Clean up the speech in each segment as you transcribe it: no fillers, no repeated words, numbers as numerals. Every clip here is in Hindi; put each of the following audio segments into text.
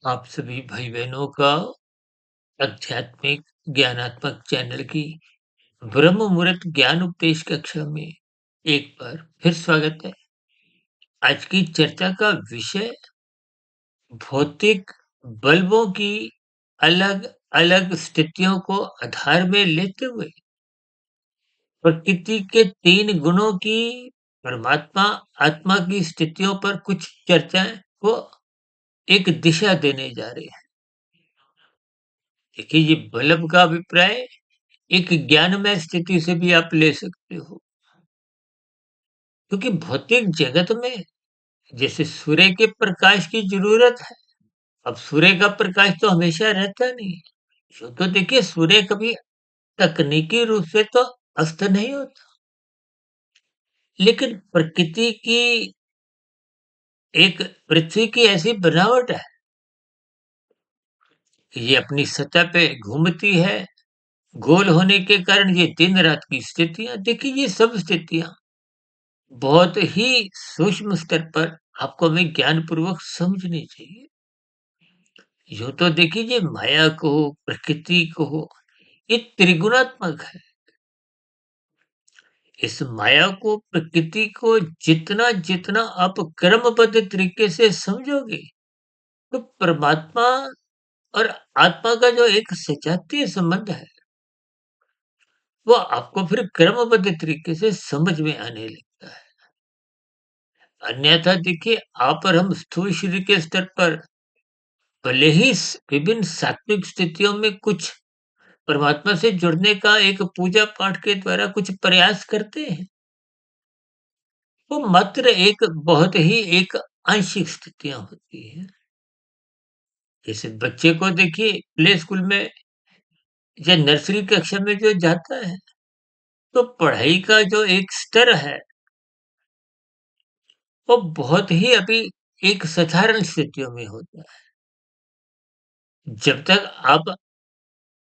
आप सभी भाई-बहनों का आध्यात्मिक ज्ञानात्मक चैनल की ब्रह्म मुहूर्त ज्ञान उपदेश कक्षा में एक बार फिर स्वागत है। आज की चर्चा का विषय भौतिक बल्बों की अलग-अलग स्थितियों को आधार में लेते हुए प्रकृति के 3 गुणों की परमात्मा आत्मा की स्थितियों पर कुछ चर्चाएँ को एक दिशा देने जा रहे हैं। देखिए, ये बल्ब का अभिप्राय एक ज्ञानमय स्थिति से भी आप ले सकते हो। क्योंकि भौतिक जगत में जैसे सूर्य के प्रकाश की ज़रूरत है, अब सूर्य का प्रकाश तो हमेशा रहता नहीं है। यूँ तो देखिए सूर्य कभी तकनीकी रूप से तो अस्त नहीं होता, लेकिन प्रकृति की एक पृथ्वी की ऐसी बनावट है, कि ये अपनी सतह पे घूमती है, गोल होने के कारण ये दिन-रात की स्थितियाँ देखिए ये सब स्थितियाँ बहुत ही सूक्ष्म स्तर पर आपको हमें ज्ञानपूर्वक समझनी चाहिए। यूँ तो देखिए ये माया को, प्रकृति को, ये त्रिगुणात्मक है। इस माया को, प्रकृति को जितना-जितना आप क्रमबद्ध तरीके से समझोगे, तो परमात्मा और आत्मा का जो एक सजातीय संबंध है, वो आपको फिर क्रमबद्ध तरीके से समझ में आने लगता है। अन्यथा देखिए आप और हम स्थूल शरीर के स्तर पर भले ही विभिन्न सात्विक स्थितियों में कुछ परमात्मा से जुड़ने का एक पूजा पाठ के द्वारा कुछ प्रयास करते हैं, वो मात्र एक बहुत ही एक आंशिक स्थितियां होती हैं। जैसे बच्चे को देखिए प्ले स्कूल में या नर्सरी कक्षा में जो जाता है, तो पढ़ाई का जो एक स्तर है, वो बहुत ही अभी एक साधारण स्थितियों में होता है। जब तक आप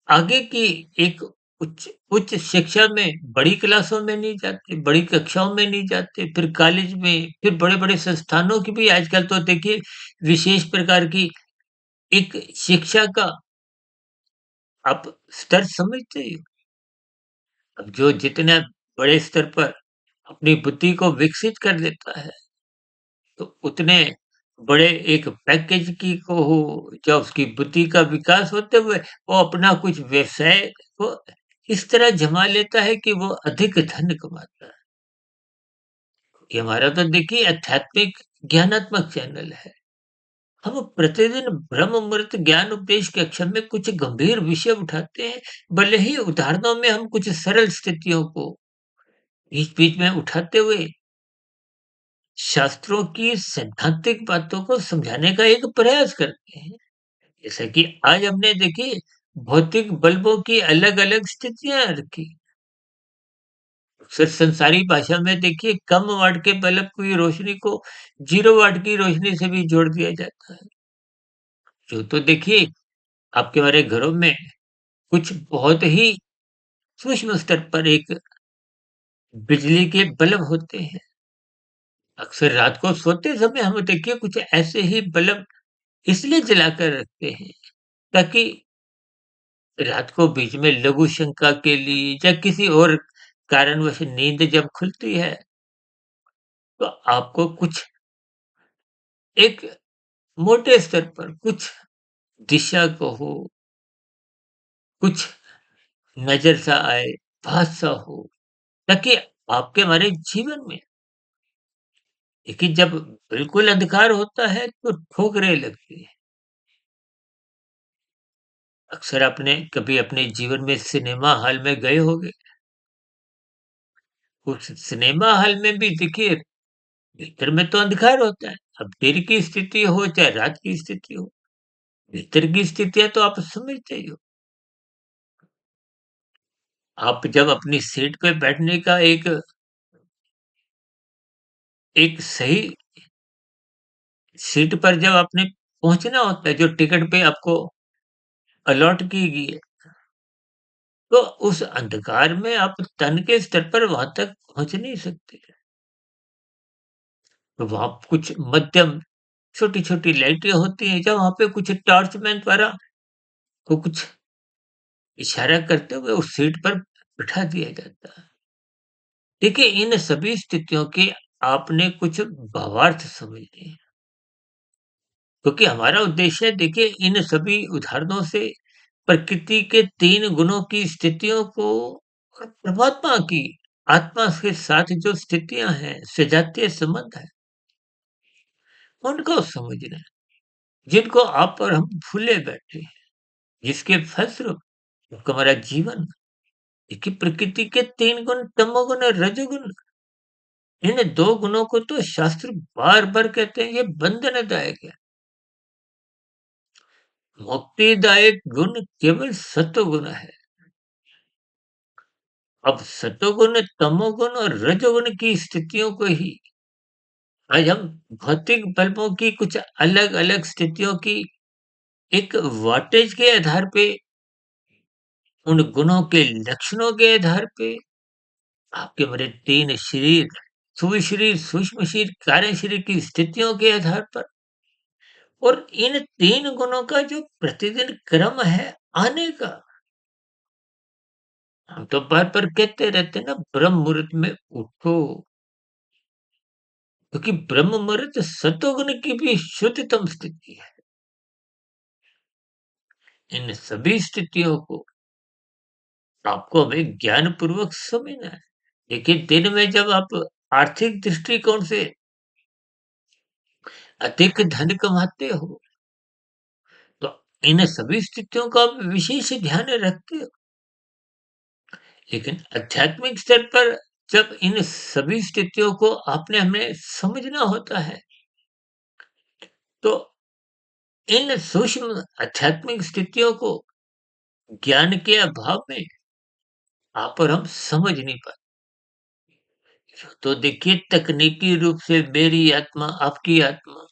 आगे की एक उच्च उच्च शिक्षा में बड़ी क्लासों में नहीं जाते, बड़ी कक्षाओं में नहीं जाते, फिर कॉलेज में, फिर बड़े-बड़े संस्थानों की भी आजकल तो देखिए विशेष प्रकार की एक शिक्षा का आप स्तर समझते ही हो। अब जो जितने बड़े स्तर पर अपनी बुद्धि को विकसित कर लेता है, तो उतने बड़े एक पैकेज की को हो या उसकी बुद्धि का विकास होते हुए वो अपना कुछ व्यवसाय को इस तरह जमा लेता है कि वो अधिक धन कमाता है। ये हमारा तो देखिए आध्यात्मिक ज्ञानात्मक चैनल है। हम प्रतिदिन ब्रह्म मुहूर्त ज्ञान उपदेश कक्षा में कुछ गंभीर विषय उठाते हैं, भले ही उदाहरणों में हम कुछ सरल स्थितियों को बीच-बीच में उठाते हुए शास्त्रों की सैद्धांतिक बातों को समझाने का एक प्रयास करते हैं। जैसा कि आज हमने देखी भौतिक बल्बों की अलग-अलग स्थितियाँ रखी। अक्सर संसारी भाषा में देखिए कम वाट के बल्ब की रोशनी को 0 वाट की रोशनी से भी जोड़ दिया जाता है। यूँ तो देखिए आपके हमारे घरों में कुछ बहुत ही सूक्ष्म स्तर पर एक बिजली के बल्ब होते हैं। अक्सर रात को सोते समय हम देखिए कुछ ऐसे ही बल्ब इसलिए जलाकर रखते हैं ताकि रात को बीच में लघु शंका के लिए या किसी और कारणवश नींद जब खुलती है, तो आपको कुछ एक मोटे स्तर पर कुछ दिशा कहो, कुछ नज़र सा आए, भास सा हो, ताकि आपके हमारे जीवन में देखिए जब बिल्कुल अंधकार होता है तो ठोकरें लगती हैं। अक्सर आपने कभी अपने जीवन में सिनेमा हॉल में गए होंगे, उस सिनेमा हॉल में भी देखिए भीतर में तो अंधकार होता है। अब दिन की स्थिति हो चाहे रात की स्थिति हो, भीतर की स्थितियाँ तो आप समझते ही हो। आप जब अपनी सीट पे बैठने का एक एक सही सीट पर जब आपने पहुँचना होता है, जो टिकट पे आपको अलॉट की गई है, तो उस अंधकार में आप तन के स्तर पर वहाँ तक पहुँच नहीं सकते। तो वहाँ कुछ मध्यम छोटी-छोटी लाइटें होती हैं, जब वहाँ पे कुछ टॉर्चमैन द्वारा को कुछ इशारा करते हुए उस सीट पर बिठा दिया जाता है। देखिए, इन सभी स्थितियों के आपने कुछ भावार्थ समझने हैं, क्योंकि हमारा उद्देश्य देखिए इन सभी उदाहरणों से प्रकृति के 3 गुणों की स्थितियों को और परमात्मा की आत्मा के साथ जो स्थितियाँ हैं, सजातीय संबंध है, उनको समझना है, जिनको आप और हम भूले बैठे हैं, जिसके फलस्वरूप हमारा जीवन देखिए प्रकृति के 3 गुण तमोगुण और रजोगुण, इन 2 गुणों को तो शास्त्र बार-बार कहते हैं ये बंधनदायक है। मुक्तिदायक गुण केवल सत्वगुण है। अब सतोगुण, तमोगुण और रजोगुण की स्थितियों को ही आज हम भौतिक बल्बों की कुछ अलग-अलग स्थितियों की एक वॉटेज के आधार पे, उन गुणों के लक्षणों के आधार पे, आपके हमारे 3 शरीर, स्थूल शरीर, सूक्ष्म शरीर, कारण शरीर की स्थितियों के आधार पर और इन 3 गुणों का जो प्रतिदिन क्रम है आने का, हम तो बार-बार कहते रहते हैं ना ब्रह्म मुहूर्त में उठो, क्योंकि ब्रह्म मुहूर्त सतोगुण की भी शुद्धतम स्थिति है। इन सभी स्थितियों को आपको हमें ज्ञानपूर्वक समझना है। देखिए, दिन में जब आप आर्थिक दृष्टिकोण से अधिक धन कमाते हो, तो इन सभी स्थितियों का आप विशेष ध्यान रखते हो। लेकिन आध्यात्मिक स्तर पर जब इन सभी स्थितियों को आपने हमें समझना होता है, तो इन सूक्ष्म आध्यात्मिक स्थितियों को ज्ञान के अभाव में आप और हम समझ नहीं पाते। तो देखिए तकनीकी रूप से मेरी आत्मा, आपकी आत्मा,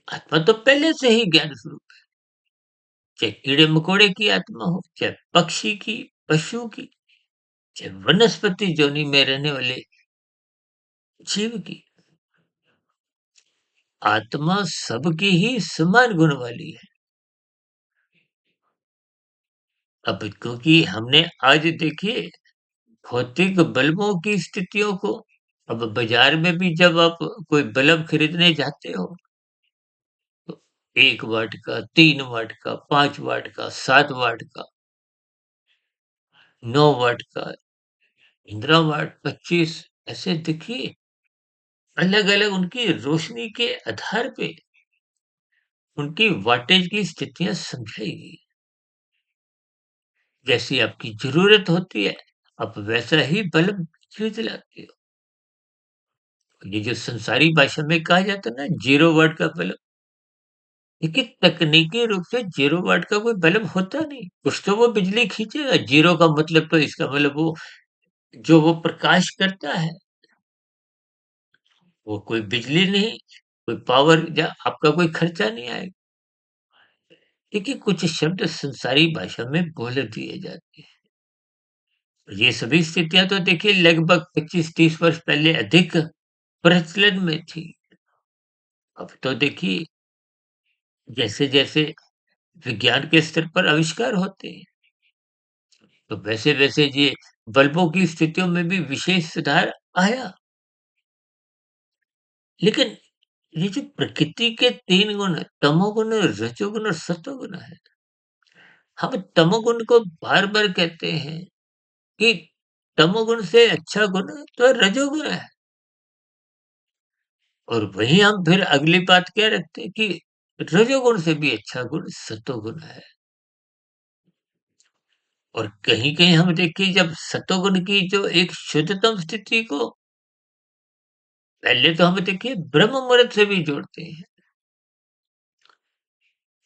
आत्मा तो पहले से ही ज्ञान स्वरूप है। चाहे कीड़े-मकोड़े की आत्मा हो, चाहे पक्षी की, पशु की, चाहे वनस्पति योनि में रहने वाले जीव की, आत्मा सबकी ही समान गुण वाली है। अब क्योंकि हमने आज देखिए भौतिक बल्बों की स्थितियों को, अब बाजार में भी जब आप कोई बल्ब खरीदने जाते हो, तो 1 वाट का, 3 वाट का, 5 वाट का, 7 वाट का, 9 वाट का, 15 वाट, 25, ऐसे देखिए अलग-अलग उनकी रोशनी के आधार पे उनकी वाटेज की स्थितियाँ समझाई गई। जैसी आपकी ज़रूरत होती है, आप वैसा ही बल्ब खरीद लाते हो। ये जो संसारी भाषा में कहा जाता है ना 0 वाट का बल्ब, देखिए तकनीकी रूप से 0 वाट का कोई बल्ब होता नहीं। कुछ तो वो बिजली खींचेगा, 0 का मतलब तो इसका मतलब वो जो वो प्रकाश करता है, वो कोई बिजली नहीं, कोई पावर या आपका कोई खर्चा नहीं आएगा। देखिए कुछ शब्द संसारी भाषा में बोल दिए जाते हैं। ये सभी स्थितियाँ तो देखिए लगभग 25-30 वर्ष पहले अधिक प्रचलन में थी। अब तो देखिए जैसे-जैसे विज्ञान के स्तर पर आविष्कार होते हैं, तो वैसे-वैसे ये बल्बों की स्थितियों में भी विशेष सुधार आया। लेकिन ये जो प्रकृति के 3 गुण तमोगुण, रजोगुण और सतोगुण है, हम तमोगुण को बार-बार कहते हैं कि तमोगुण से अच्छा गुण तो रजोगुण है। और वहीं हम फिर अगली बात क्या रखते हैं कि रजोगुण से भी अच्छा गुण सतोगुण है। और कहीं-कहीं हम देखिए जब सतोगुण की जो एक शुद्धतम स्थिति को पहले तो हम देखिए ब्रह्म मुहूर्त से भी जोड़ते हैं।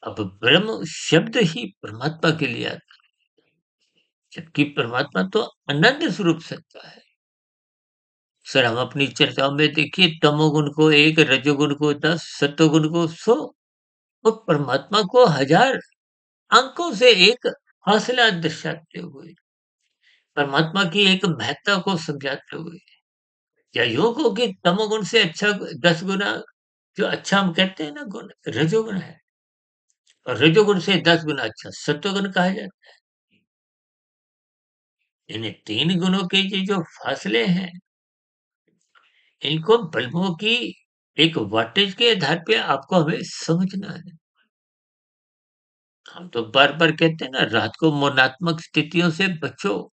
अब ब्रह्म शब्द ही परमात्मा के लिए आता है, जबकि परमात्मा तो अनंत स्वरूप सत्ता है। सर हम अपनी चर्चाओं में देखिए तमोगुण को 1, रजोगुण को 10, सतोगुण को 100 और परमात्मा को 1000 अंकों से एक फासला दर्शाते हुए, परमात्मा की एक महत्ता को समझाते हुए, या यूँ कहो कि तमोगुण से अच्छा 10 गुना जो अच्छा हम कहते हैं ना गुण, रजोगुण है, और रजोगुण से 10 गुना अच्छा सत्वगुण कहा जाता है। इन 3 गुणों के ये जो फासले हैं, इनको बल्बों की एक वाटेज के आधार पे आपको हमें समझना है। हम तो बार-बार कहते हैं ना, रात को मौनात्मक स्थितियों से बचो।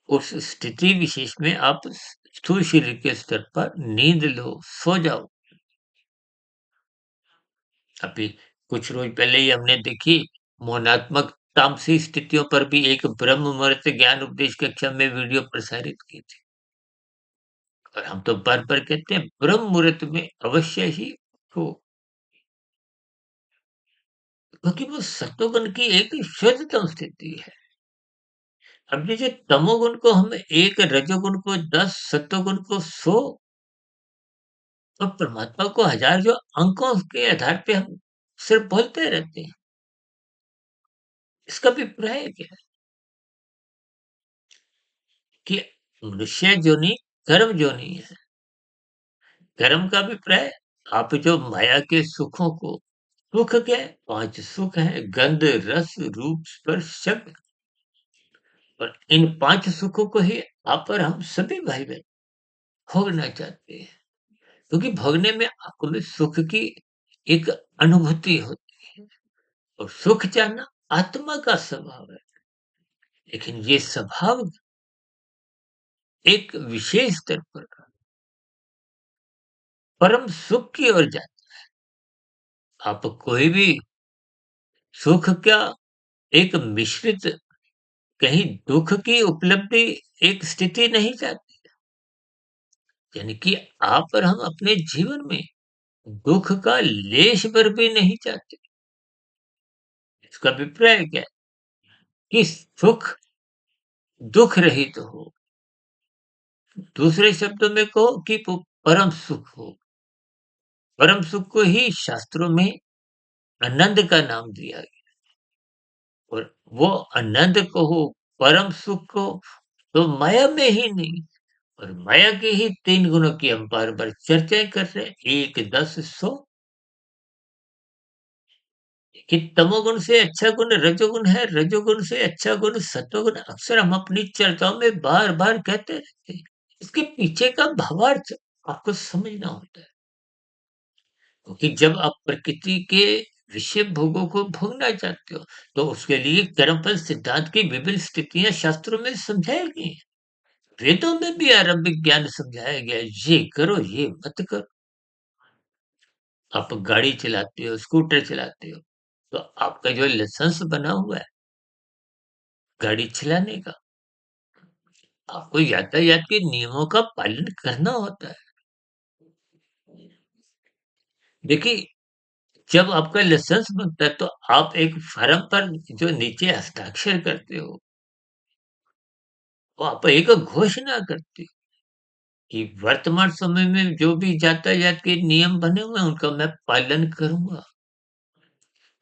उस स्थिति विशेष में आप स्थूल शरीर के स्तर पर नींद लो, सो जाओ। अभी कुछ रोज पहले ही हमने देखी मौनात्मक तामसी स्थितियों पर भी एक ब्रह्म मुहूर्त ज्ञान उपदेश कक्षा में वीडियो प्रसारित की थी। और हम तो बार-बार कहते हैं ब्रह्म मुहूर्त में अवश्य ही हो, क्योंकि वो सत्वगुण की एक शुद्धतम स्थिति है। अब जैसे तमोगुण को हम 1, रजोगुण को 10, सत्वगुण को 100 और परमात्मा को 1000 जो अंकों के आधार पे हम सिर्फ बोलते रहते हैं। इसका अभिप्राय क्या है कि मनुष्य योनि कर्म योनि है। कर्म का अभिप्राय आप जो माया के सुखों को, सुख क्या है? 5 सुख हैं, गंध, रस, रूप, स्पर्श, शब्द, और इन 5 सुखों को ही आप और हम सभी भाई-बहन भोगना चाहते हैं। क्योंकि भोगने में आपको भी सुख की एक अनुभूति होती है, और सुख चाहना आत्मा का स्वभाव है। लेकिन ये स्वभाव एक विशेष स्तर पर परम सुख की ओर जाता है। आप कोई भी सुख का एक मिश्रित, कहीं दुःख की उपलब्धि एक स्थिति नहीं चाहते। यानी कि आप और हम अपने जीवन में दुःख का लेश भर भी नहीं चाहते। इसका अभिप्राय क्या है कि सुख दुःख रहित हो। दूसरे शब्दों में कहो कि वो परम सुख हो। परम सुख को ही शास्त्रों में आनंद का नाम दिया गया, और वो आनंद को हो, परम सुख को, तो माया में ही नहीं, और माया के ही 3 गुणों की हम बार-बार चर्चाएँ कर रहे हैं, 1, 10, 100। कि तमोगुण से अच्छा गुण रजोगुण है, रजोगुण से अच्छा गुण सत्वगुण, अक्सर हम अपनी चर्चाओं में बार-बार कहते रहते हैं। इसके पीछे का भावार्थ आपको समझना होता है। क्योंकि जब आप प्रकृति के विषय भोगों को भोगना चाहते हो, तो उसके लिए कर्मफल सिद्धांत की विभिन्न स्थितियाँ शास्त्रों में समझाई गई हैं। वेदों में भी आरंभिक ज्ञान समझाया गया है, ये करो, ये मत करो। आप गाड़ी चलाते हो, स्कूटर चलाते हो, तो आपका जो लाइसेंस बना हुआ है गाड़ी चलाने का, आपको यातायात के नियमों का पालन करना होता है। देखिए, जब आपका लाइसेंस बनता है, तो आप एक फ़ॉर्म पर जो नीचे हस्ताक्षर करते हो, वो आप एक घोषणा करते हो कि वर्तमान समय में जो भी यातायात के नियम बने हुए हैं, उनका मैं पालन करूँगा,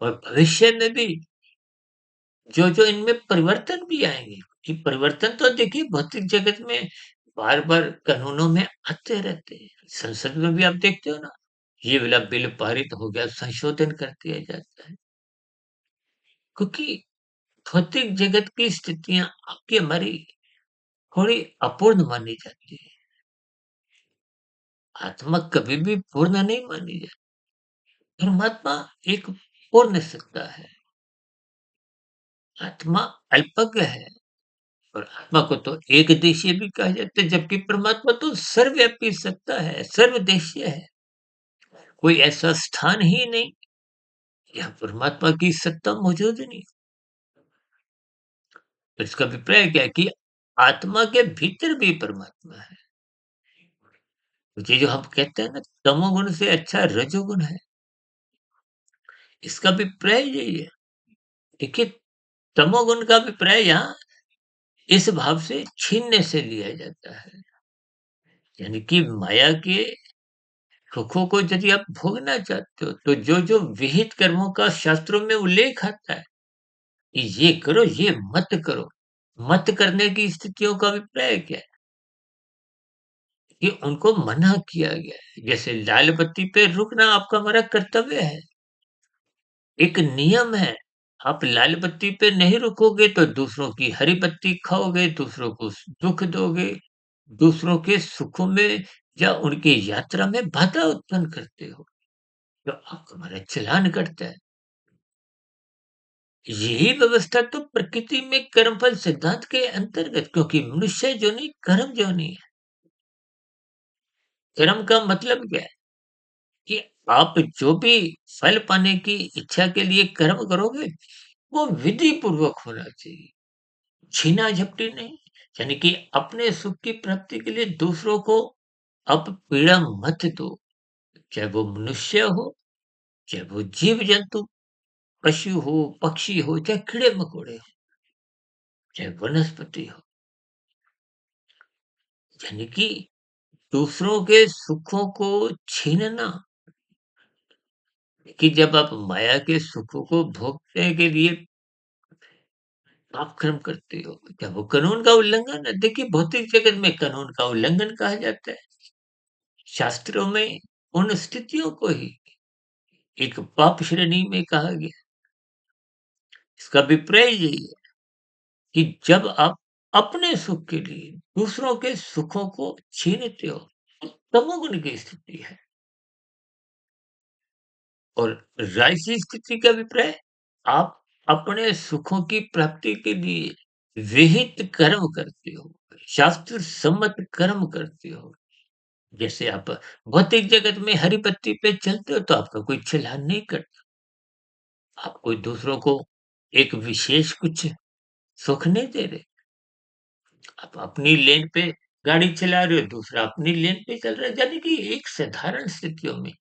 और भविष्य में भी जो-जो इनमें परिवर्तन भी आएँगे, कि परिवर्तन तो देखिए भौतिक जगत में बार-बार कानूनों में आते रहते हैं। संसद में भी आप देखते हो ना, ये वाला बिल पारित हो गया, संशोधन कर दिया जाता है। क्योंकि भौतिक जगत की स्थितियाँ आपकी हमारी थोड़ी अपूर्ण मानी जाती है। आत्मा कभी भी पूर्ण नहीं मानी जाती। परमात्मा एक पूर्ण सत्ता है। आत्मा अल्पज्ञ है, और आत्मा को तो एकदेशीय भी कहा जाता है, जबकि परमात्मा तो सर्वव्यापी सत्ता है, सर्वदेशीय है। कोई ऐसा स्थान ही नहीं जहाँ परमात्मा की सत्ता मौजूद नहीं। तो इसका अभिप्राय क्या है कि आत्मा के भीतर भी परमात्मा है। ये जो हम कहते हैं ना, तमोगुण से अच्छा रजोगुण है, इसका अभिप्राय यही है। देखिए, तमोगुण का अभिप्राय यहाँ इस भाव से छीनने से लिया जाता है। यानी कि माया के सुखों को यदि आप भोगना चाहते हो, तो जो-जो विहित कर्मों का शास्त्रों में उल्लेख आता है कि ये करो, ये मत करो। मत करने की स्थितियों का अभिप्राय क्या है? कि उनको मना किया गया है। जैसे लाल बत्ती पे रुकना आपका हमारा कर्तव्य है, एक नियम है। आप लाल बत्ती पे नहीं रुकोगे तो दूसरों की हरी बत्ती खाओगे, दूसरों को दुःख दोगे, दूसरों के सुखों में या उनकी यात्रा में बाधा उत्पन्न करते हो, तो आपका हमारा चालान कटता है। यही व्यवस्था तो प्रकृति में कर्मफल सिद्धांत के अंतर्गत, क्योंकि मनुष्य जोनि कर्म जोनि है। कर्म का मतलब क्या है कि आप जो भी फल पाने की इच्छा के लिए कर्म करोगे, वो विधि पूर्वक होना चाहिए, छीना झपटी नहीं। यानी कि अपने सुख की प्राप्ति के लिए दूसरों को आप पीड़ा मत दो, चाहे वो मनुष्य हो, चाहे वो जीव जंतु, पशु हो, पक्षी हो, चाहे कीड़े मकोड़े हो, चाहे वनस्पति हो। यानी कि दूसरों के सुखों को छीनना, कि जब आप माया के सुखों को भोगने के लिए पाप कर्म करते हो, क्या वो कानून का उल्लंघन है? देखिए, भौतिक जगत में कानून का उल्लंघन कहा जाता है। शास्त्रों में उन स्थितियों को ही एक पाप श्रेणी में कहा गया। इसका अभिप्राय यही है कि जब आप अपने सुख के लिए दूसरों के सुखों को छीनते हो, तमोगुण की स्थिति है। और राजसी स्थिति का अभिप्राय, आप अपने सुखों की प्राप्ति के लिए विहित कर्म करते हो, शास्त्र सम्मत कर्म करते हो। जैसे आप भौतिक जगत में हरी पत्ती पे चलते हो तो आपका कोई चालान नहीं कटता। आप कोई दूसरों को एक विशेष कुछ सुख नहीं दे रहे। आप अपनी लेन पे गाड़ी चला रहे हो, दूसरा अपनी लेन पे चल रहा है। यानी कि एक साधारण स्थितियों में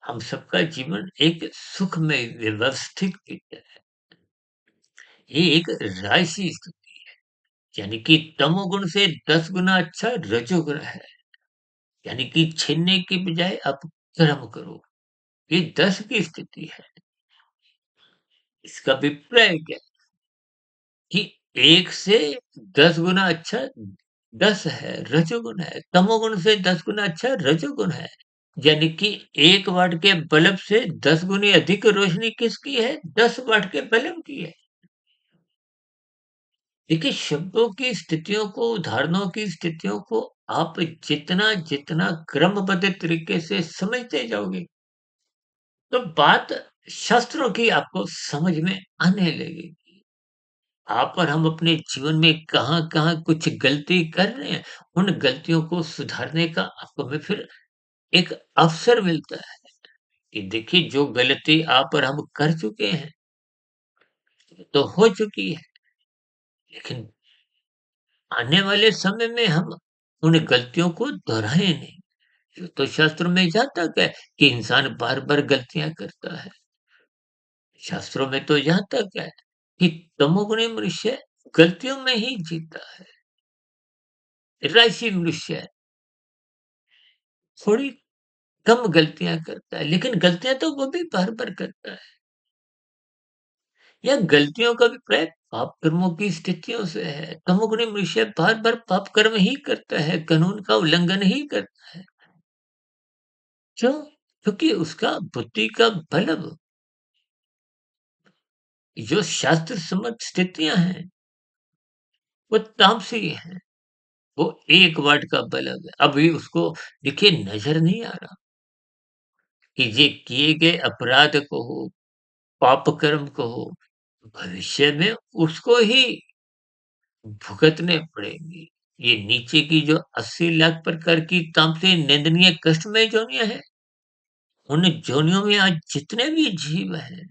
हम सबका जीवन एक सुखमय व्यवस्थित बीता है। ये एक राशि स्थिति, यानी कि तमोगुण से 10 गुना अच्छा रजोगुण है। यानी कि छीनने की बजाय आप कर्म करो। ये 10 की स्थिति है। इसका अभिप्राय क्या है कि 1 से 10 गुना अच्छा 10 है, रजोगुण है। तमोगुण से 10 गुना अच्छा रजोगुण है। यानी कि 1 वाट के बल्ब से 10 गुनी अधिक रोशनी किसकी है? 10 वाट के बल्ब की है। देखिए, शब्दों की स्थितियों को, उदाहरणों की स्थितियों को आप जितना क्रमबद्ध तरीके से समझते जाओगे, तो बात शास्त्रों की आपको समझ में आने लगेगी। आप और हम अपने जीवन में कहाँ-कहाँ कुछ गलती कर रहे हैं, उन गलतियों को सुधारने का आपको में फिर एक अवसर मिलता है कि देखिए, जो गलती आप और हम कर चुके हैं, तो हो चुकी है, लेकिन आने वाले समय में हम उन गलतियों को दोहराएँ नहीं। ये तो शास्त्रों में जहाँ तक है कि इंसान बार-बार गलतियाँ करता है। शास्त्रों में तो यहाँ तक है कि तमोगुणी मनुष्य गलतियों में ही जीता है। राजसी मनुष्य थोड़ी कम गलतियाँ करता है, लेकिन गलतियाँ तो वो भी बार-बार करता है। या गलतियों का अभिप्राय पाप कर्मों की स्थितियों से है। तमोगुणी मनुष्य बार-बार पाप कर्म ही करता है, कानून का उल्लंघन ही करता है। क्यों? क्योंकि उसका बुद्धि का बल्ब, जो शास्त्र सम्मत स्थितियाँ हैं, वो तामसी हैं। वो 1 वाट का बल्ब है। अभी उसको देखिए नज़र नहीं आ रहा कि ये किए गए अपराध को हो, पाप कर्म को हो, भविष्य में उसको ही भुगतने पड़ेंगे। ये नीचे की जो 80 लाख प्रकार की तामसी निंदनीय कष्टमय योनियाँ हैं, उन योनियों में आज जितने भी जीव हैं,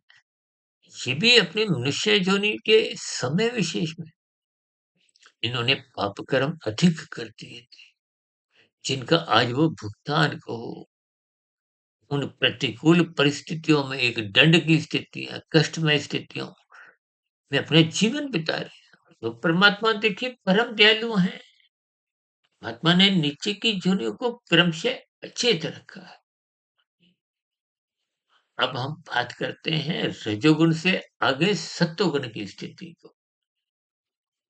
ये भी अपने मनुष्य योनि के समय विशेष में इन्होंने पाप कर्म अधिक कर दिए थे, जिनका आज वो भुगतान को उन प्रतिकूल परिस्थितियों में, एक दंड की स्थितियाँ, कष्टमय स्थितियों में अपने जीवन बिता रहे हैं। तो परमात्मा देखिए परम दयालु हैं। परमात्मा ने नीचे की योनियों को क्रमशः अच्छे से रखा है। अब हम बात करते हैं रजोगुण से आगे सत्वगुण की स्थिति को,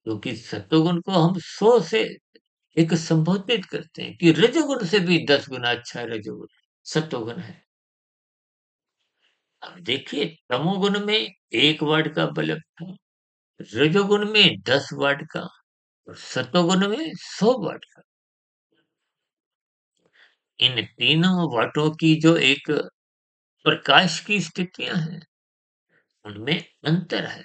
क्योंकि सत्वगुण को हम 100 से एक संबोधित करते हैं कि रजोगुण से भी 10 गुना अच्छा रजोगुण, सत्वगुण है। अब देखिए तमोगुण में 1 वाट का बल्ब था, रजोगुण में 10 वाट का और सत्वगुण में 100 वाट का। इन तीनों वाटों की जो एक प्रकाश की स्थितियाँ हैं, उनमें अंतर है।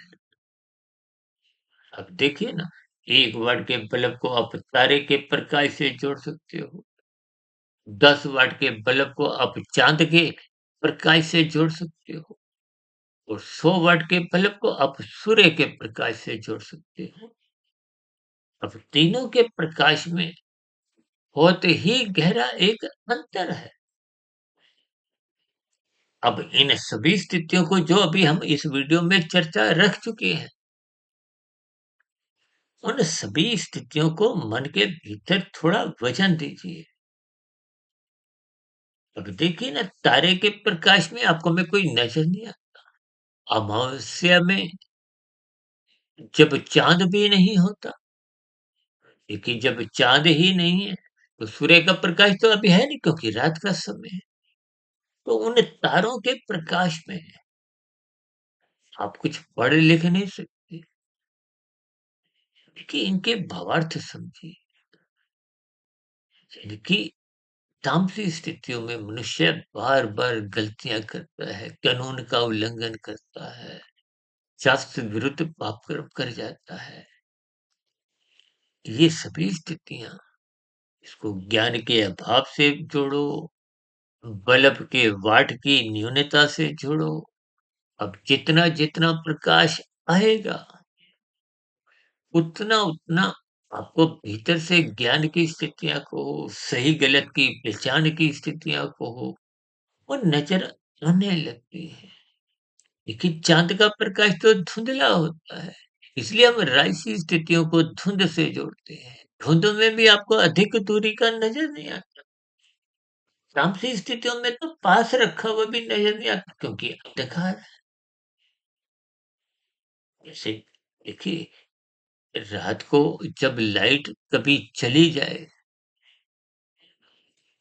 अब देखिए ना, 1 वाट के बल्ब को आप तारे के प्रकाश से जोड़ सकते हो, 10 वाट के बल्ब को आप चाँद के प्रकाश से जोड़ सकते हो और 100 वाट के बल्ब को आप सूर्य के प्रकाश से जोड़ सकते हो। अब तीनों के प्रकाश में बहुत ही गहरा एक अंतर है। अब इन सभी स्थितियों को जो अभी हम इस वीडियो में चर्चा रख चुके हैं, उन सभी स्थितियों को मन के भीतर थोड़ा वजन दीजिए। अब देखिए ना, तारे के प्रकाश में आपको में कोई नजर नहीं आता। अमावस्या में जब चांद भी नहीं होता, देखिए जब चांद ही नहीं है, तो सूर्य का प्रकाश तो अभी है नहीं क्योंकि रात का समय है। तो उन तारों के प्रकाश में आप कुछ पढ़ लिख नहीं सकते। देखिए इनके भावार्थ समझिए। यानी कि तामसी स्थितियों में मनुष्य बार-बार गलतियाँ करता है, कानून का उल्लंघन करता है, शास्त्र विरुद्ध पाप कर्म कर जाता है। ये सभी स्थितियाँ इसको ज्ञान के अभाव से जोड़ो, बल्ब के वाट की न्यूनता से जोड़ो। अब जितना-जितना प्रकाश आएगा, उतना-उतना आपको भीतर से ज्ञान की स्थितियाँ को, सही गलत की पहचान की स्थितियाँ को वो नज़र आने लगती है। लेकिन चाँद का प्रकाश तो धुंधला होता है, इसलिए हम राशि स्थितियों को धुंध से जोड़ते हैं। धुंध में भी आपको अधिक दूरी का नज़र नहीं आता। तामसी स्थितियों में तो पास रखा हुआ भी नज़र नहीं आता क्योंकि अंधकार है। जैसे देखिए, रात को जब लाइट कभी चली जाए,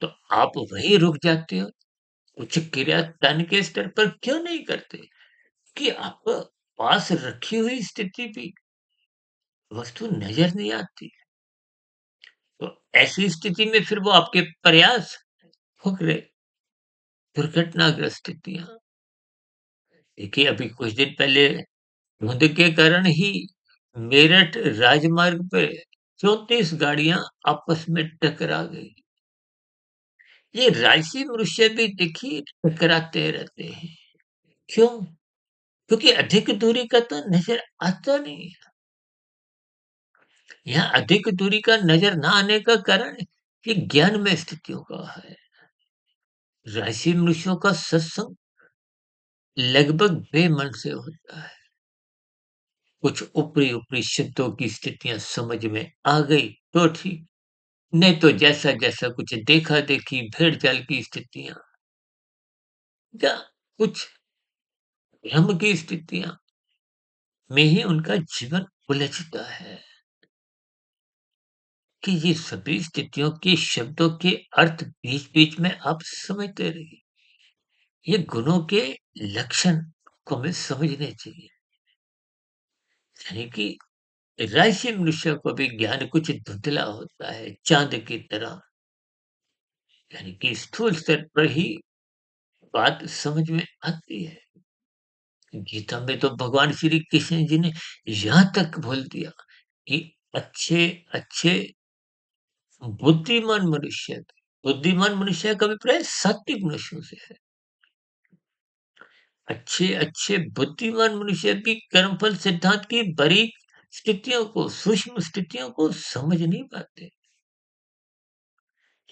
तो आप वहीं रुक जाते हो। कुछ क्रिया तन के स्तर पर क्यों नहीं करते कि आप पास रखी हुई स्थिति भी वस्तु नज़र नहीं आती। तो ऐसी स्थिति में फिर वो आपके प्रयास फुकरे, दुर्घटनाग्रस्त स्थितियाँ। देखिए अभी कुछ दिन पहले धुंध के कारण ही मेरठ राजमार्ग पे 34 गाड़ियाँ आपस में टकरा गई। ये राशि मनुष्य भी देखिए टकराते रहते हैं। क्यों? क्योंकि अधिक दूरी का तो नज़र आता नहीं है। यहाँ अधिक दूरी का नज़र ना आने का कारण ये ज्ञान में स्थितियों का है। राशि मनुष्यों का सत्संग लगभग बेमन से होता है। कुछ ऊपरी-ऊपरी शब्दों की स्थितियाँ समझ में आ गई तो ठीक, नहीं तो जैसा-जैसा कुछ देखा-देखी, भेड़-चाल की स्थितियाँ या कुछ भ्रम की स्थितियाँ में ही उनका जीवन उलझता है कि ये सभी स्थितियों के शब्दों के अर्थ बीच-बीच में आप समझते रहिए। ये गुणों के लक्षण को हमें समझने चाहिए। यानी कि राशि मनुष्य को भी ज्ञान कुछ धुंधला होता है, चाँद की तरह। यानी कि स्थूल स्तर पर ही बात समझ में आती है। गीता में तो भगवान श्री कृष्ण जी ने यहाँ तक बोल दिया कि अच्छे-अच्छे बुद्धिमान मनुष्य थे। बुद्धिमान मनुष्य का अभिप्राय सात्विक मनुष्यों से है। अच्छे-अच्छे बुद्धिमान मनुष्य भी कर्मफल सिद्धांत की बारीक स्थितियों को, सूक्ष्म स्थितियों को समझ नहीं पाते।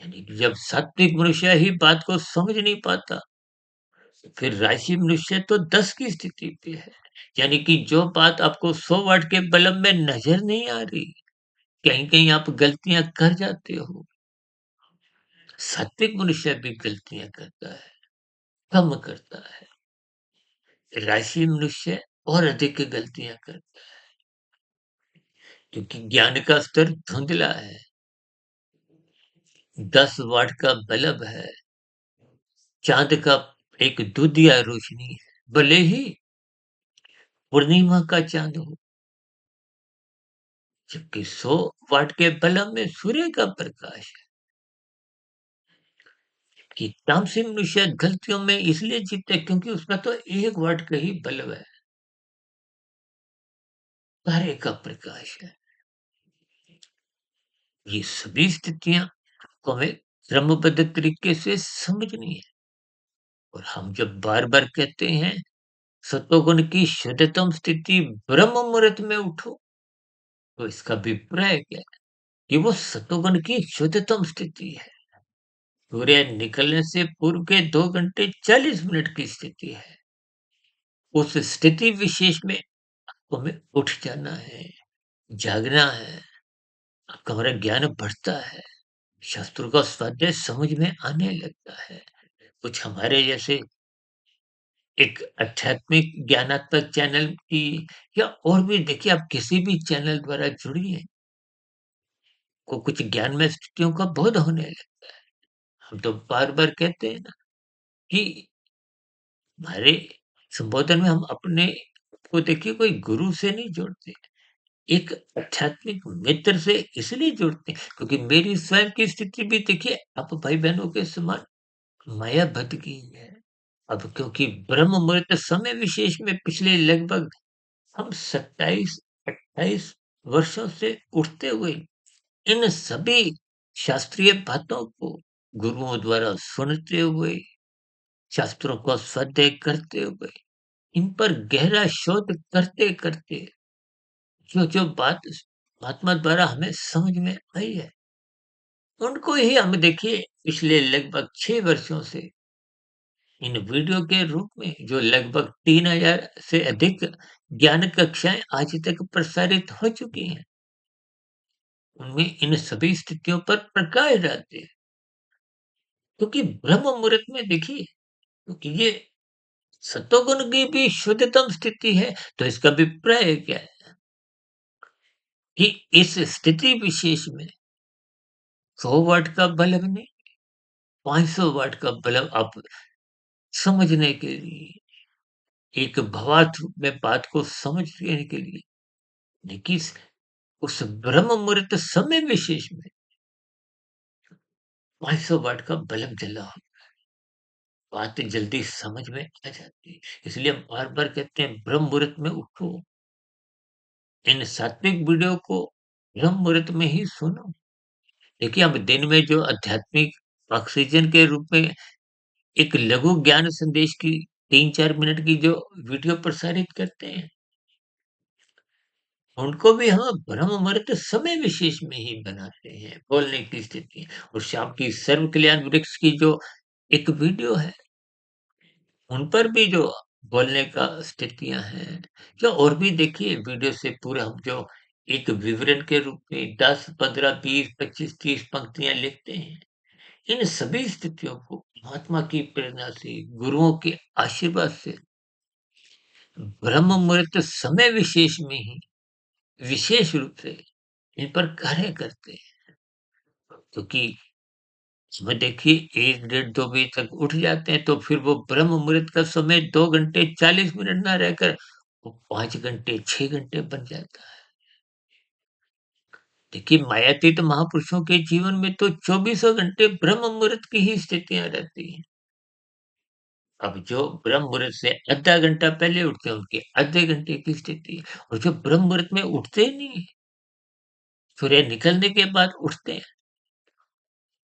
यानी कि जब सात्विक मनुष्य ही बात को समझ नहीं पाता, फिर राशि मनुष्य तो 10 की स्थिति पे है। यानी कि जो बात आपको 100 वाट के बल्ब में नज़र नहीं आ रही, कहीं-कहीं आप गलतियाँ कर जाते हो। सात्विक मनुष्य भी गलतियाँ करता है, कम करता है। राशि मनुष्य और अधिक गलतियाँ करता है, क्योंकि ज्ञान का स्तर धुंधला है। 10 वाट का बल्ब है, चाँद का एक दूधिया रोशनी है, भले ही पूर्णिमा का चाँद हो, जबकि 100 वाट के बल्ब में सूर्य का प्रकाश है। कि तामसिक मनुष्य गलतियों में इसलिए जीते क्योंकि उसका तो 1 वाट का ही बल्ब है, तारे का प्रकाश है। ये सभी स्थितियाँ को हमें क्रमबद्ध तरीके से समझनी है और हम जब बार-बार कहते हैं सतोगुण की शुद्धतम स्थिति ब्रह्म मुहूर्त में उठो, तो इसका अभिप्राय क्या है? कि वो सतोगुण की शुद्धतम स्थिति है। सूर्य निकलने से पूर्व के 2 घंटे 40 मिनट की स्थिति है। उस स्थिति विशेष में हमें उठ जाना है, जागना है, आपका हमारा ज्ञान बढ़ता है, शास्त्रों का स्वाध्याय समझ में आने लगता है। कुछ हमारे जैसे एक आध्यात्मिक ज्ञानात्मक चैनल की या और भी देखिए आप किसी भी चैनल द्वारा जुड़िए, को कुछ ज्ञानमय स्थितियों का बोध होने लगता है। हम तो बार-बार कहते हैं ना कि हमारे संबोधन में हम अपने को देखिए कोई गुरु से नहीं जोड़ते, एक आध्यात्मिक मित्र से इसलिए जोड़ते हैं क्योंकि मेरी स्वयं की स्थिति भी देखिए आप भाई-बहनों के समान माया बंध गई है। अब क्योंकि ब्रह्म मुहूर्त समय विशेष में पिछले लगभग हम 27-28 वर्षों से उठते हुए इन सभी शास्त्रीय बातों को गुरुओं द्वारा सुनते हुए, शास्त्रों का स्वाध्याय करते हुए, इन पर गहरा शोध करते-करते जो-जो बात महात्मा द्वारा हमें समझ में आई है, उनको ही हम देखिए पिछले लगभग 6 वर्षों से इन वीडियो के रूप में जो लगभग 3000 से अधिक ज्ञान कक्षाएँ आज तक प्रसारित हो चुकी हैं, उनमें इन सभी स्थितियों पर प्रकाश डालते हैं। क्योंकि ब्रह्म मुहूर्त में देखिए क्योंकि ये सतोगुण की भी शुद्धतम स्थिति है, तो इसका अभिप्राय क्या है कि इस स्थिति विशेष में 100 वाट का बल्ब नहीं, 500 वाट का बल्ब आप समझने के लिए, एक भावार्थ में बात को समझ लेने के लिए, देखिए उस ब्रह्म मुहूर्त समय विशेष में 500 वाट का बल्ब जला हो, बात जल्दी समझ में आ जाती है। इसलिए हम बार-बार कहते हैं ब्रह्म मुहूर्त में उठो, इन सात्विक वीडियो को ब्रह्म मुहूर्त में ही सुनो। देखिए, हम दिन में जो आध्यात्मिक ऑक्सीजन के रूप में एक लघु ज्ञान संदेश की 3-4 मिनट की जो वीडियो प्रसारित करते हैं, उनको भी हम ब्रह्म मुहूर्त समय विशेष में ही बनाते हैं, बोलने की स्थिति और शाम की सर्व कल्याण वृक्ष की जो एक वीडियो है, उन पर भी जो बोलने का स्थितियाँ हैं, या और भी देखिए वीडियो से पूरा हम जो एक विवरण के रूप में 10, 15, 20, 25, 30 पंक्तियाँ लिखते हैं। इन सभी स्थितियों को महात्मा की प्रेरणा से, गुरुओं के आशीर्वाद से ब्रह्म मुहूर्त समय विशेष में ही विशेष रूप से इन पर कार्य करते हैं। क्योंकि सुबह देखिए 1 डेढ़ 2 बजे तक उठ जाते हैं, तो फिर वो ब्रह्म मुहूर्त का समय 2 घंटे 40 मिनट ना रहकर वो 5 घंटे, 6 घंटे बन जाता है। देखिए मायातीत महापुरुषों के जीवन में तो चौबीसों घंटे ब्रह्म मुहूर्त की ही स्थितियाँ रहती हैं। अब जो ब्रह्म मुहूर्त से आधा घंटा पहले उठते हैं, उनकी आधे घंटे की स्थिति है और जो ब्रह्म मुहूर्त में उठते ही नहीं है, सूर्य निकलने के बाद उठते हैं,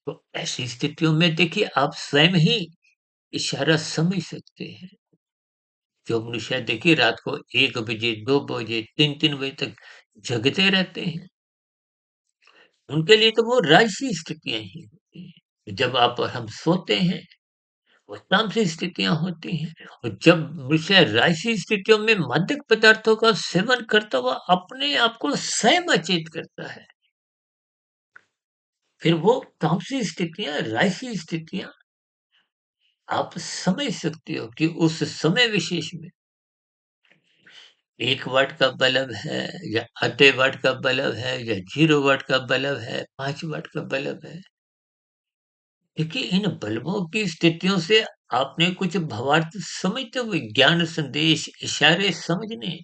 तो ऐसी स्थितियों में देखिए आप स्वयं ही इशारा समझ सकते हैं। जो मनुष्य देखिए रात को 1 बजे, 2 बजे, 3-3 बजे तक जगते रहते हैं, उनके लिए तो वो राजसी स्थितियाँ ही होती हैं। जब आप और हम सोते हैं वो तामसिक स्थितियाँ होती हैं और जब मनुष्य राजसी स्थितियों में मादक पदार्थों का सेवन करता हुआ अपने आप को स्वयं अचेत करता है, फिर वो तामसिक स्थितियाँ, राजसी स्थितियाँ आप समझ सकते हो कि उस समय विशेष में 1 वाट का बल्ब है या आधे वाट का बल्ब है या 0 वाट का बल्ब है, 5 वाट का बल्ब है। देखिए, इन बल्बों की स्थितियों से आपने कुछ भावार्थ समझते हुए ज्ञान संदेश, इशारे समझने,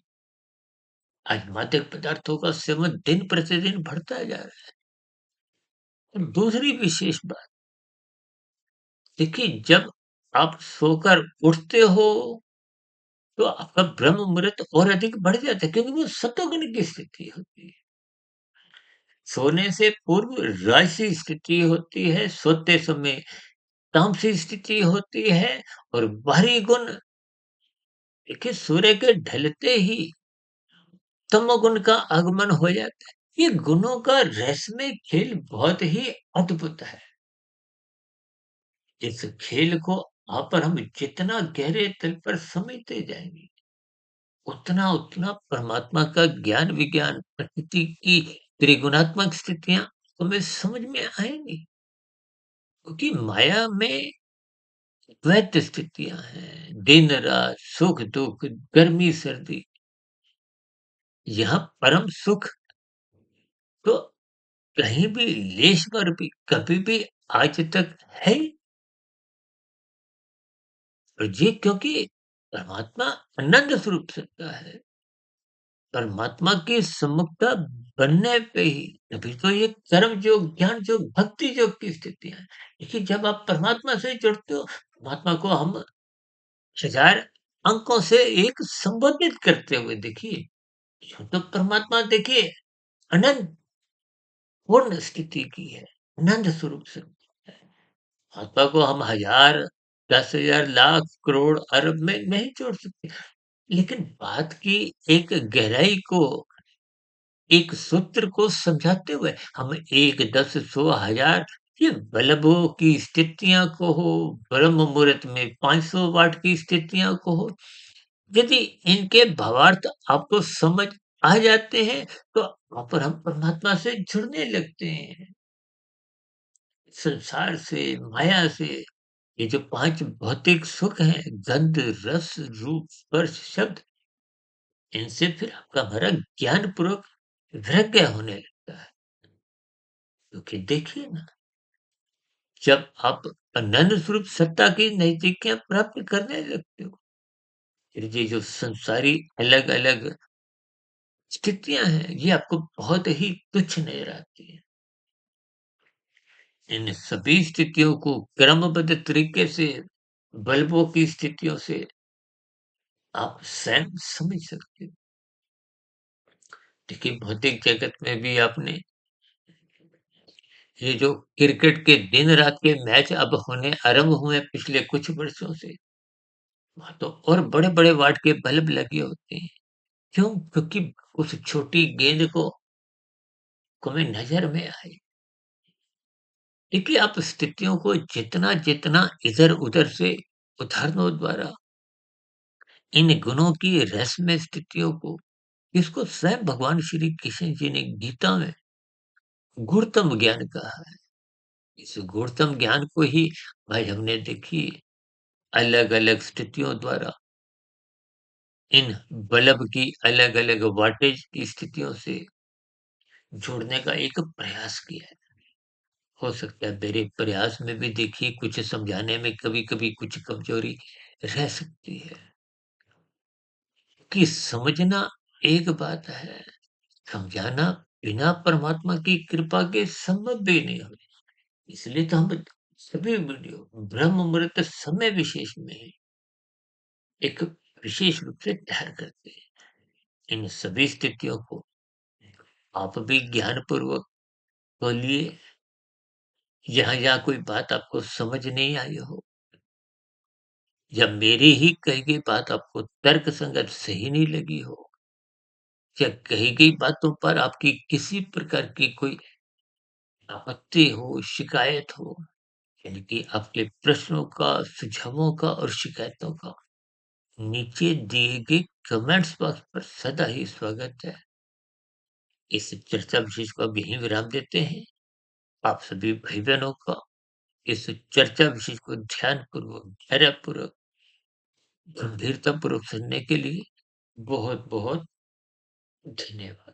आज मादक पदार्थों का सेवन दिन प्रतिदिन बढ़ता जा रहा है। और दूसरी विशेष बात, देखिए जब आप सोकर उठते हो, तो आपका ब्रह्म मुहूर्त और अधिक बढ़ जाता है क्योंकि वो सतोगुण की स्थिति होती है। सोने से पूर्व राजसी स्थिति होती है, सोते समय तामसी स्थिति होती है और बाहरी गुण, देखिए सूर्य के ढलते ही तमोगुण का आगमन हो जाता है। ये गुणों का रहस्यमय खेल बहुत ही अद्भुत है। इस खेल को आप और हम जितना गहरे तल पर समझते जाएंगे, उतना उतना परमात्मा का ज्ञान विज्ञान, प्रकृति की त्रिगुणात्मक स्थितियां हमें समझ में आएंगी। क्योंकि माया में द्वैत स्थितियां हैं, दिन रात, सुख दुख, गर्मी सर्दी। यहाँ परम सुख तो कहीं भी लेश भर भी कभी भी आज तक है ही। और ये क्योंकि परमात्मा आनंद स्वरूप सत्ता है। परमात्मा की सम्मुखता बनने पे ही तभी तो ये कर्म योग, ज्ञान योग, भक्ति योग की स्थितियां हैं। देखिए जब आप परमात्मा से जुड़ते हो, परमात्मा को हम हजार अंकों से एक संबोधित करते हुए देखिए, यूं तो परमात्मा देखिए अनंत पूर्ण स्थिति की है, आनंद स्वरूप से है। आत्मा को हम हजार, 10,000, लाख, करोड़, अरब में नहीं जोड़ सकते। लेकिन बात की एक गहराई को, एक सूत्र को समझाते हुए हम 1, 10, 100, हजार, ये बल्बों की स्थितियां को हो, ब्रह्म मुहूर्त में 500 वाट की स्थितियां को हो, यदि इनके भावार्थ आपको समझ आ जाते हैं, तो आप और हम परमात्मा से जुड़ने लगते हैं। संसार से, माया से, ये जो 5 भौतिक सुख हैं, गंध, रस, रूप, स्पर्श, शब्द, इनसे फिर आपका हमारा ज्ञानपूर्वक विरक्य होने लगता है। क्योंकि देखिए ना, जब आप आनंद स्वरूप सत्ता की नज़दीकियाँ प्राप्त करने लगते हो, फिर ये जो संसारी अलग-अलग स्थितियाँ हैं, ये आपको बहुत ही तुच्छ नज़र आती हैं। इन सभी स्थितियों को क्रमबद्ध तरीके से, बल्बों की स्थितियों से आप स्वयं समझ सकते हो। देखिए भौतिक जगत में भी आपने ये जो क्रिकेट के दिन-रात के मैच अब होने आरंभ हुए हैं पिछले कुछ वर्षों से, वहाँ तो और बड़े-बड़े वाट के बल्ब लगे होते हैं। क्यों? क्योंकि उस छोटी गेंद को हमें नज़र में आए। देखिए आप स्थितियों को जितना-जितना इधर-उधर से उदाहरणों द्वारा इन गुणों की रहस्यमय स्थितियों को, इसको स्वयं भगवान श्री कृष्ण जी ने गीता में गुणतम ज्ञान कहा है। इस गुणतम ज्ञान को ही आज हमने देखिए अलग-अलग स्थितियों द्वारा इन बल्ब की अलग-अलग वाटेज की स्थितियों से जोड़ने का एक प्रयास किया है। हो सकता है मेरे प्रयास में भी देखिए कुछ समझाने में कभी-कभी कुछ कमजोरी रह सकती है। कि समझना एक बात है, समझाना बिना परमात्मा की कृपा के संभव भी नहीं हो। इसलिए तो हम सभी वीडियो ब्रह्म मुहूर्त समय विशेष में एक विशेष रूप से ध्यान करते हैं। इन सभी स्थितियों को आप भी ज्ञानपूर्वक बोलिए, जहाँ-जहाँ कोई बात आपको समझ नहीं आई हो, या मेरी ही कही गई बात आपको तर्कसंगत सही नहीं लगी हो, या कही गई बातों पर आपकी किसी प्रकार की कोई आपत्ति हो, शिकायत हो, यानी कि आपके प्रश्नों का, सुझावों का और शिकायतों का नीचे दिए गए कमेंट्स बॉक्स पर सदा ही स्वागत है। इस चर्चा विशेष को अब यहीं विराम देते हैं। आप सभी भाई-बहनों का इस चर्चा विशेष को ध्यानपूर्वक, धैर्यपूर्वक, गंभीरतापूर्वक सुनने के लिए बहुत-बहुत धन्यवाद।